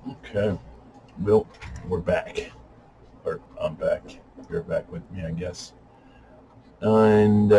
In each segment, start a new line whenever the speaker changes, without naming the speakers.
Okay, well, we're back. Or I'm back. You're back with me, I guess. And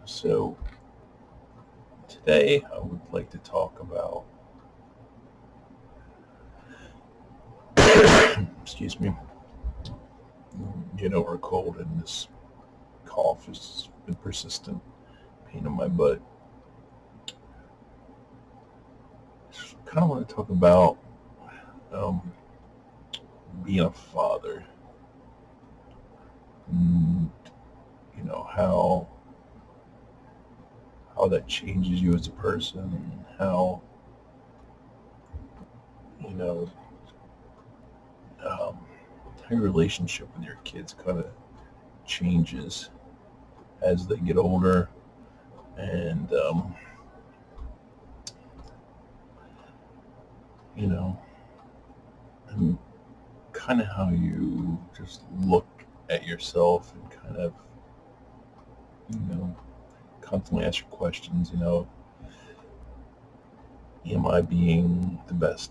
so today I would like to talk about, excuse me, get over a cold, and this cough has been persistent, pain in my butt. Just kind of want to talk about um, being a father. And, how that changes you as a person, and you know um, how your relationship with your kids kind of changes as they get older, and you know and kind of how you just look at yourself and kind of you know constantly ask your questions. Am I being the best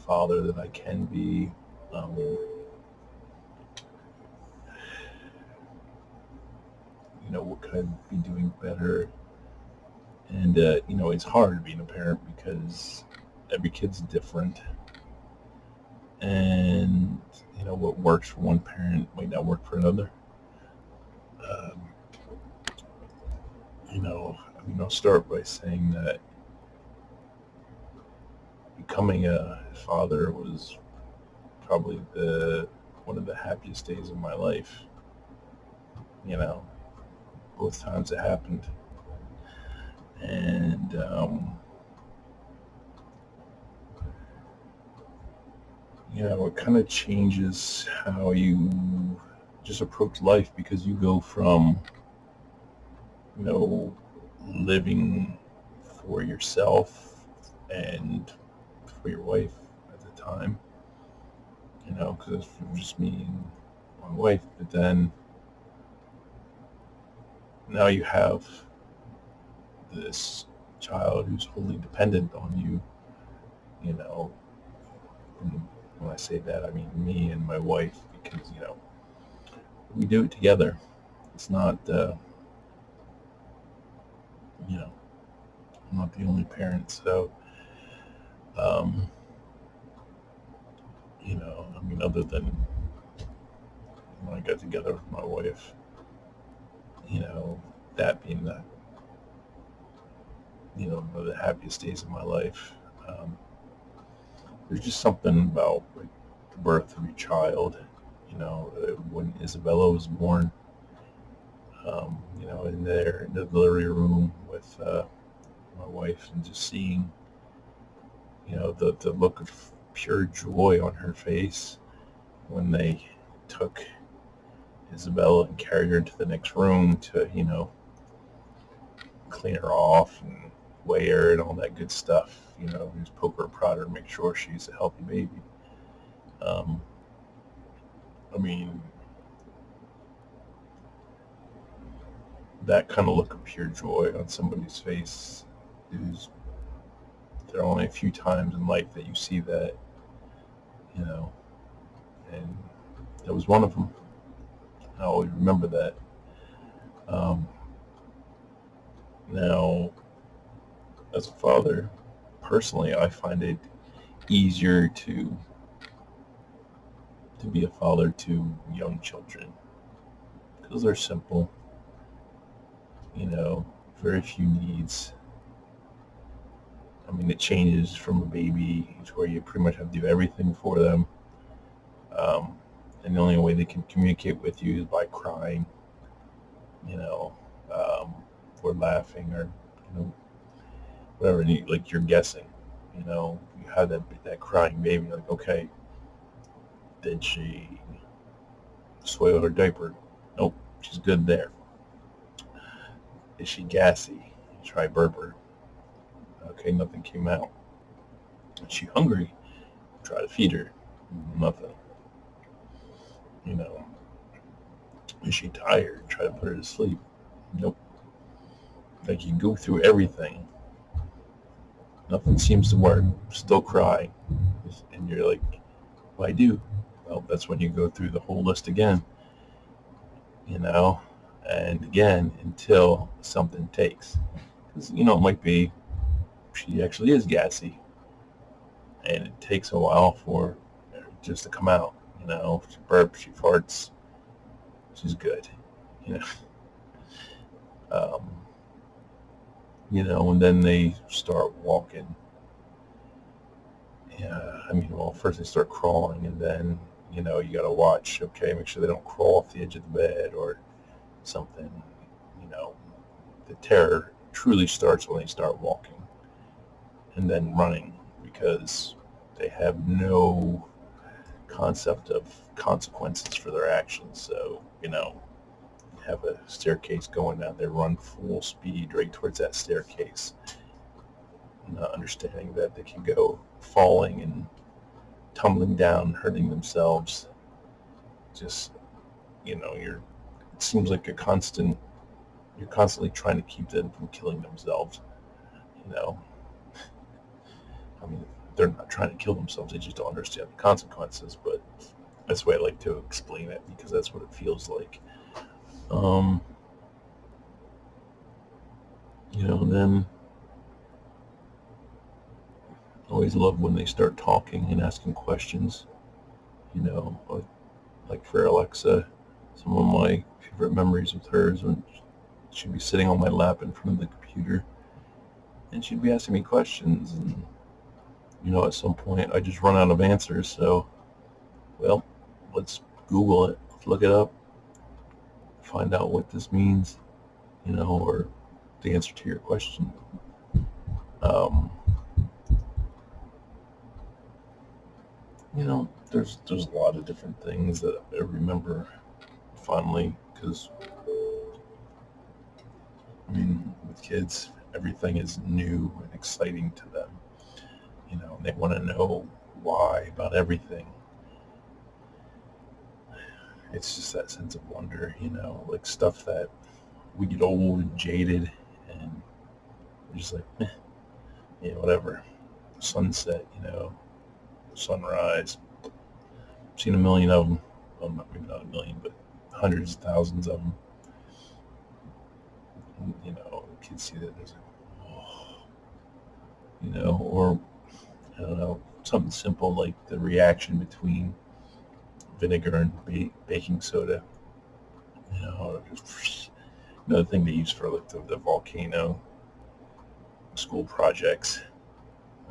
father that I can be? um, what could I be doing better? And it's hard being a parent because every kid's different, and what works for one parent might not work for another. um, I'll start by saying that becoming a father was probably the one of the happiest days of my life. You know, both times it happened, and it kind of changes how you just approach life, because you go from you know living for yourself and for your wife at the time, because it was just me and my wife. But then now you have this child who's wholly dependent on you. You know, and when I say that, I mean me and my wife, because we do it together. It's not, you know, I'm not the only parent, so um, I mean, other than when I got together with my wife, you know, that being one of the happiest days of my life. Um, there's just something about like the birth of your child. When Isabella was born, in there in the delivery room with my wife, and just seeing, the look of pure joy on her face when they took Isabella and carried her into the next room to, clean her off and weigh her and all that good stuff. Just poke her, prod her, make sure she's a healthy baby. Um, I mean, that kind of look of pure joy on somebody's face is, there are only a few times in life that you see that, you know, and that was one of them. I always remember that. Um, Now, as a father, personally, I find it easier to be a father to young children, because they're simple. You know, very few needs. I mean, it changes from a baby to where you pretty much have to do everything for them, um, and the only way they can communicate with you is by crying. You know, um, or laughing, or whatever. Like, you're guessing. You have that crying baby. Like, okay, did she soil her diaper? Nope, she's good there. Is she gassy? Try burper. Okay, nothing came out. Is she hungry? Try to feed her. Nothing. You know, is she tired? Try to put her to sleep. Nope. Like, you go through everything, Nothing seems to work. Still cry. And you're like, well, I do. Well, that's when you go through the whole list again, and again until something takes. Because, it might be she actually is gassy, and it takes a while for it just to come out. She burps, she farts, she's good. You know, um, and then they start walking. Yeah, well, first they start crawling, and then you got to watch. Okay, make sure they don't crawl off the edge of the bed or something. You know, the terror truly starts when they start walking and then running, because they have no concept of consequences for their actions. So, have a staircase going down, they run full speed right towards that staircase, not understanding that they can go falling and tumbling down, hurting themselves. Just, it seems like you're constantly trying to keep them from killing themselves. You know, they're not trying to kill themselves, they just don't understand the consequences, but that's the way I like to explain it, because that's what it feels like. Then I always love when they start talking and asking questions. Like for Alexa, some of my favorite memories with her is when she'd be sitting on my lap in front of the computer, and she'd be asking me questions, and at some point I just run out of answers. So, well, let's Google it, let's look it up, find out what this means, or the answer to your question. There's a lot of different things that I remember fondly, because with kids, everything is new and exciting to them. They want to know why about everything. It's just that sense of wonder, like stuff that we get old and jaded, and we're just like, whatever. Sunset, sunrise. I've seen a million of them. Well, maybe not a million, but hundreds of thousands of them. Kids see that, there's like, oh, or I don't know, something simple like the reaction between vinegar and baking soda. Or just another thing they use for like the volcano school projects.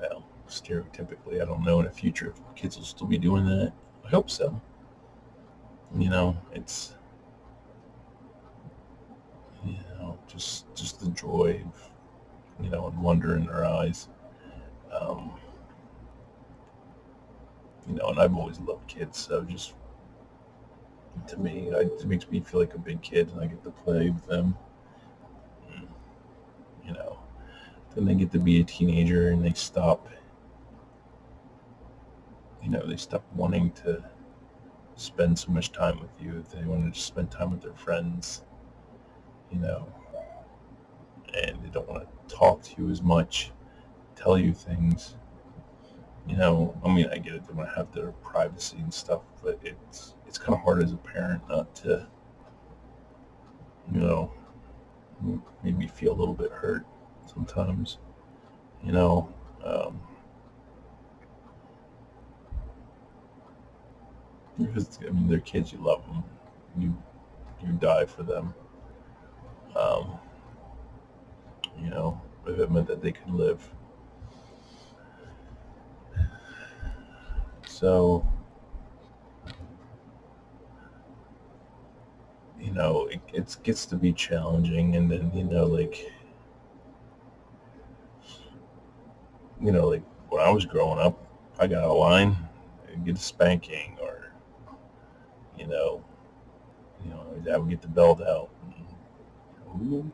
Well, stereotypically, I don't know in the future if kids will still be doing that. I hope so. It's just the joy of and wonder in their eyes. Um, and I've always loved kids, so just to me, it makes me feel like a big kid, and I get to play with them. And, then they get to be a teenager, and they stop. They stop wanting to spend so much time with you. They want to just spend time with their friends. And they don't want to talk to you as much, tell you things. I get it, they want to have their privacy and stuff, but it's kind of hard as a parent not to, maybe feel a little bit hurt sometimes, because they're kids, you love them, you die for them, if it meant that they could live. So, it gets to be challenging, and then, like when I was growing up, I got out of line, I'd get a spanking, or, my dad would get the belt out. And,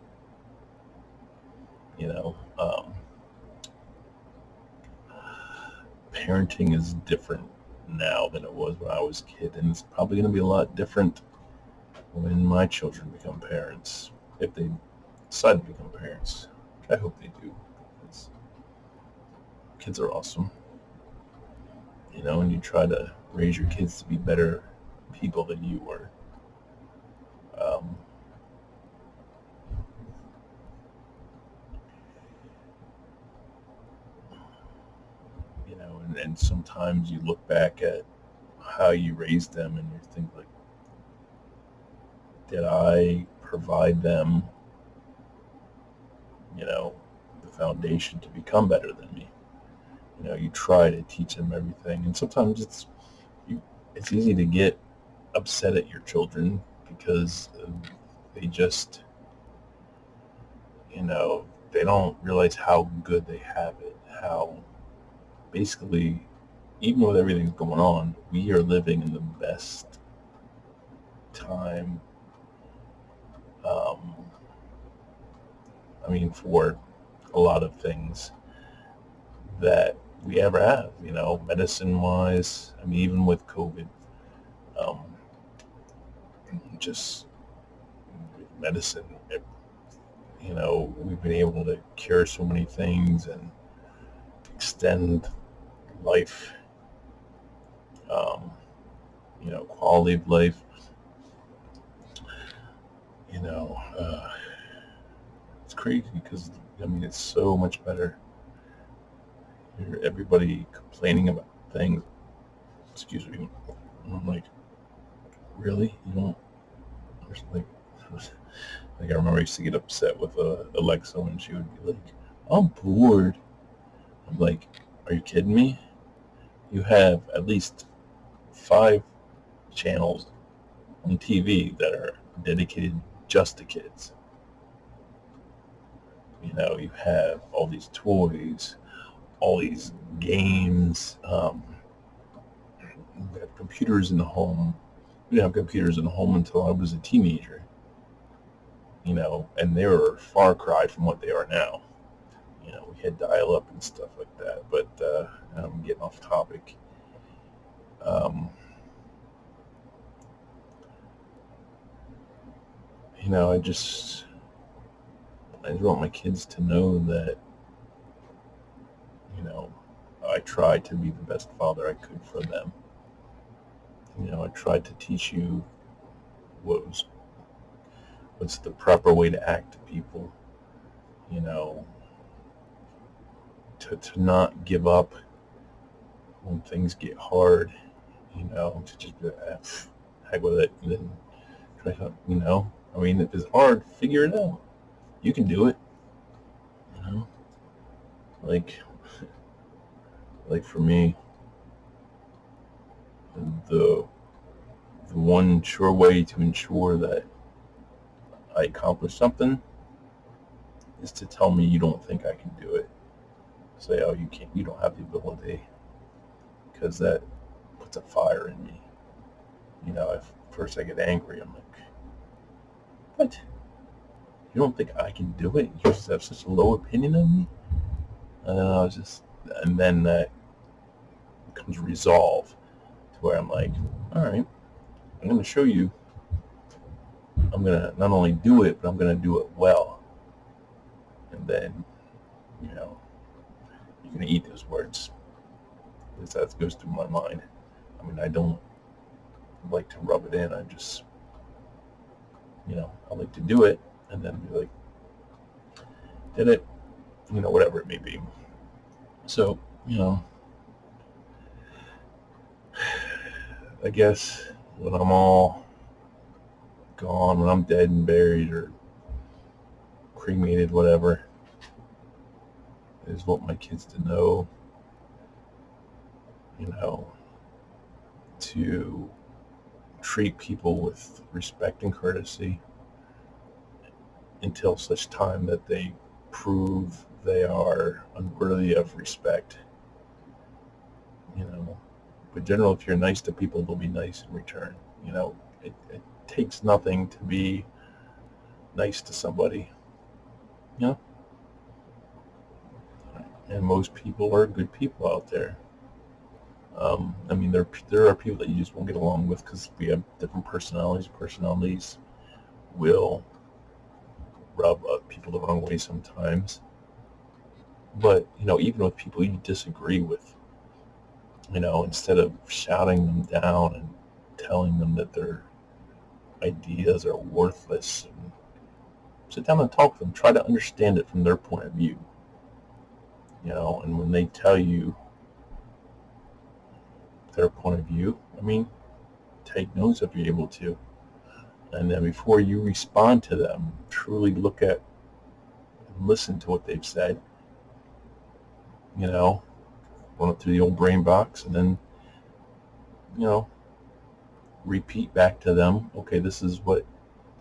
parenting is different now than it was when I was a kid, and it's probably going to be a lot different when my children become parents, if they decide to become parents. I hope they do. kids are awesome, and you try to raise your kids to be better people than you were. Um, and sometimes you look back at how you raised them and you think like, did I provide them, the foundation to become better than me? You try to teach them everything, and sometimes it's easy to get upset at your children because they just, they don't realize how good they have it, how basically, even with everything going on, we are living in the best time, for a lot of things that we ever have, medicine-wise. Even with COVID, um, just medicine, we've been able to cure so many things and extend life, quality of life, it's crazy because, it's so much better. Everybody complaining about things. Excuse me. I'm like, really? You don't? Like I remember I used to get upset with Alexa when she would be like, I'm bored. I'm like, are you kidding me? You have at least 5 channels on TV that are dedicated just to kids. You have all these toys, all these games. We have computers in the home. We didn't have computers in the home until I was a teenager. And they were a far cry from what they are now. We had dial-up and stuff like that. But I'm getting off topic. I just want my kids to know that, I tried to be the best father I could for them. I tried to teach you what's the proper way to act to people, to not give up when things get hard, to just be like, heck with it, and then try to, if it's hard, figure it out. You can do it, like for me, the one sure way to ensure that I accomplish something is to tell me you don't think I can do it. Say, oh, you can't, you don't have the ability, because that puts a fire in me. If first I get angry, I'm like, what? You don't think I can do it? You just have such a low opinion of me? And then that becomes resolve to where I'm like, all right, I'm going to show you. I'm going to not only do it, but I'm going to do it well. And then, you're going to eat those words. Because that goes through my mind. I don't like to rub it in. I just, I like to do it and then be like, did it, whatever it may be. So, I guess when I'm all gone, when I'm dead and buried or cremated, whatever, I just want my kids to know, to treat people with respect and courtesy until such time that they prove they are unworthy of respect. But generally, if you're nice to people, they'll be nice in return. It takes nothing to be nice to somebody. And most people are good people out there. There are people that you just won't get along with because we have different personalities. Personalities will rub people the wrong way sometimes. But, even with people you disagree with, instead of shouting them down and telling them that their ideas are worthless, and sit down and talk to them. Try to understand it from their point of view, and when they tell you their point of view, take notes if you're able to. And then before you respond to them, truly look at and listen to what they've said, run it through the old brain box, and then, repeat back to them, okay, this is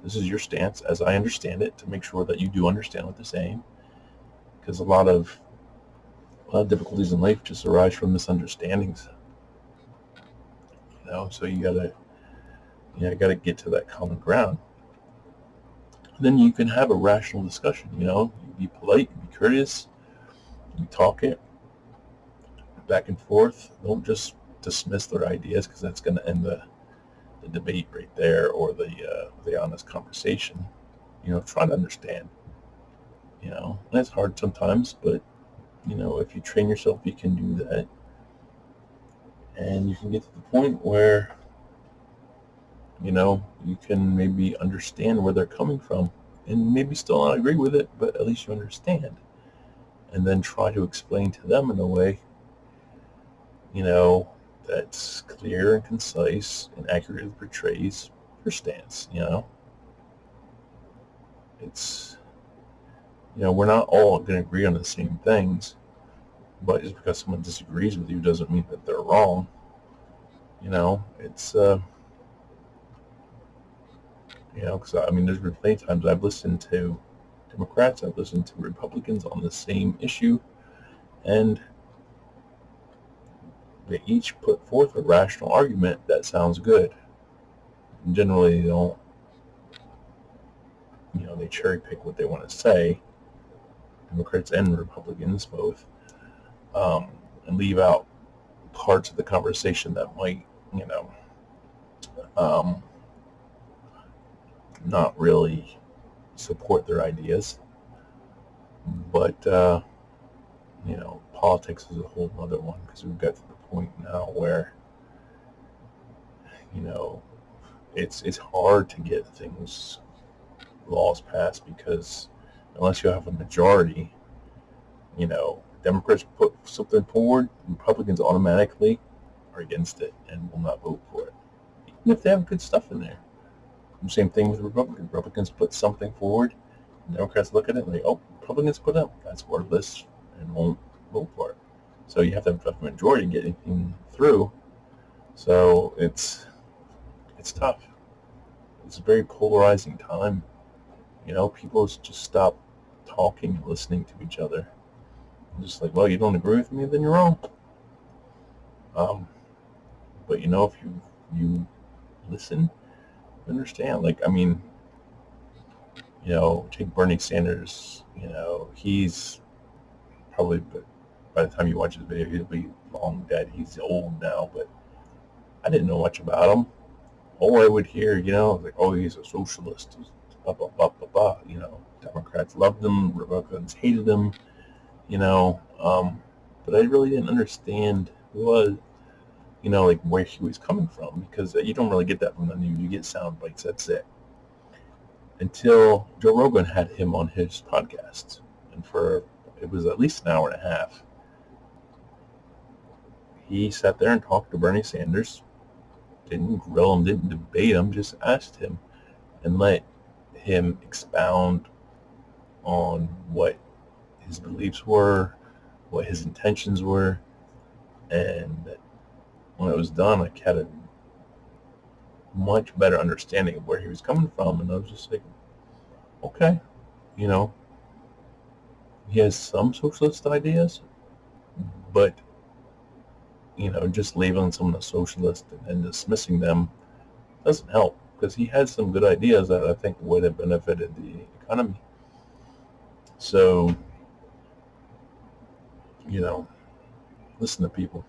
your stance as I understand it, to make sure that you do understand what they're saying. Because a lot of difficulties in life just arise from misunderstandings. So you gotta get to that common ground. Then you can have a rational discussion. You be polite, you be courteous, you talk it back and forth. Don't just dismiss their ideas, because that's going to end the debate right there, or the honest conversation. Try to understand. And it's hard sometimes, but if you train yourself, you can do that, and you can get to the point where you can maybe understand where they're coming from, and maybe still not agree with it, but at least you understand, and then try to explain to them in a way that's clear and concise and accurately portrays your stance. It's we're not all going to agree on the same things, but just because someone disagrees with you doesn't mean that they're wrong. It's because there's been plenty of times I've listened to Democrats, I've listened to Republicans on the same issue, and they each put forth a rational argument that sounds good. And generally, they don't, they cherry pick what they want to say, Democrats and Republicans both, and leave out parts of the conversation that might, not really support their ideas. But, politics is a whole other one, because we've got to the point now where, it's hard to get laws passed, because unless you have a majority, Democrats put something forward, Republicans automatically are against it and will not vote for it, even if they have good stuff in there. Same thing with Republicans. Republicans put something forward, Democrats look at it and they, Republicans put up, that's worthless, and won't vote for it. So you have to have a majority to get anything through. So it's tough. It's a very polarizing time. People just stop talking and listening to each other. I'm just like, well, you don't agree with me, then you're wrong. But if you listen, understand. Take Bernie Sanders. He's probably, by the time you watch his video, he'll be long dead. He's old now, but I didn't know much about him. All I would hear, like, he's a socialist, blah, blah, blah, blah, blah. Democrats loved him, Republicans hated him, but I really didn't understand who was, where he was coming from, because you don't really get that from the news. You get sound bites, that's it. Until Joe Rogan had him on his podcast, and it was at least an hour and a half. He sat there and talked to Bernie Sanders, didn't grill him, didn't debate him, just asked him and let him expound on what his beliefs were, what his intentions were, and when it was done, I had a much better understanding of where he was coming from, and I was just like, okay, he has some socialist ideas, but just labeling someone a socialist and dismissing them doesn't help, because he has some good ideas that I think would have benefited the economy. So, listen to people.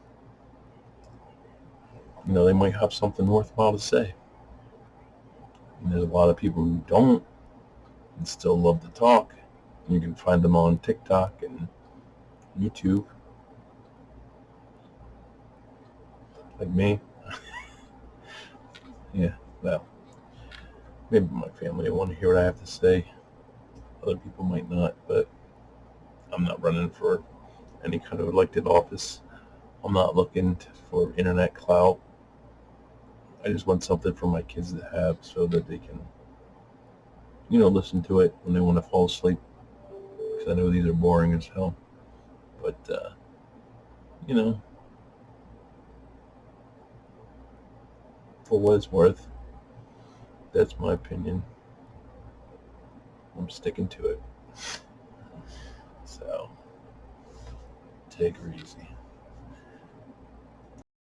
They might have something worthwhile to say. And there's a lot of people who don't and still love to talk. You can find them on TikTok and YouTube, like me. Yeah, well, maybe my family will want to hear what I have to say. Other people might not, but I'm not running for any kind of elected office. I'm not looking for internet clout. I just want something for my kids to have so that they can, listen to it when they want to fall asleep. Because I know these are boring as hell. But, you know, for what it's worth, that's my opinion. I'm sticking to it. So, take her easy.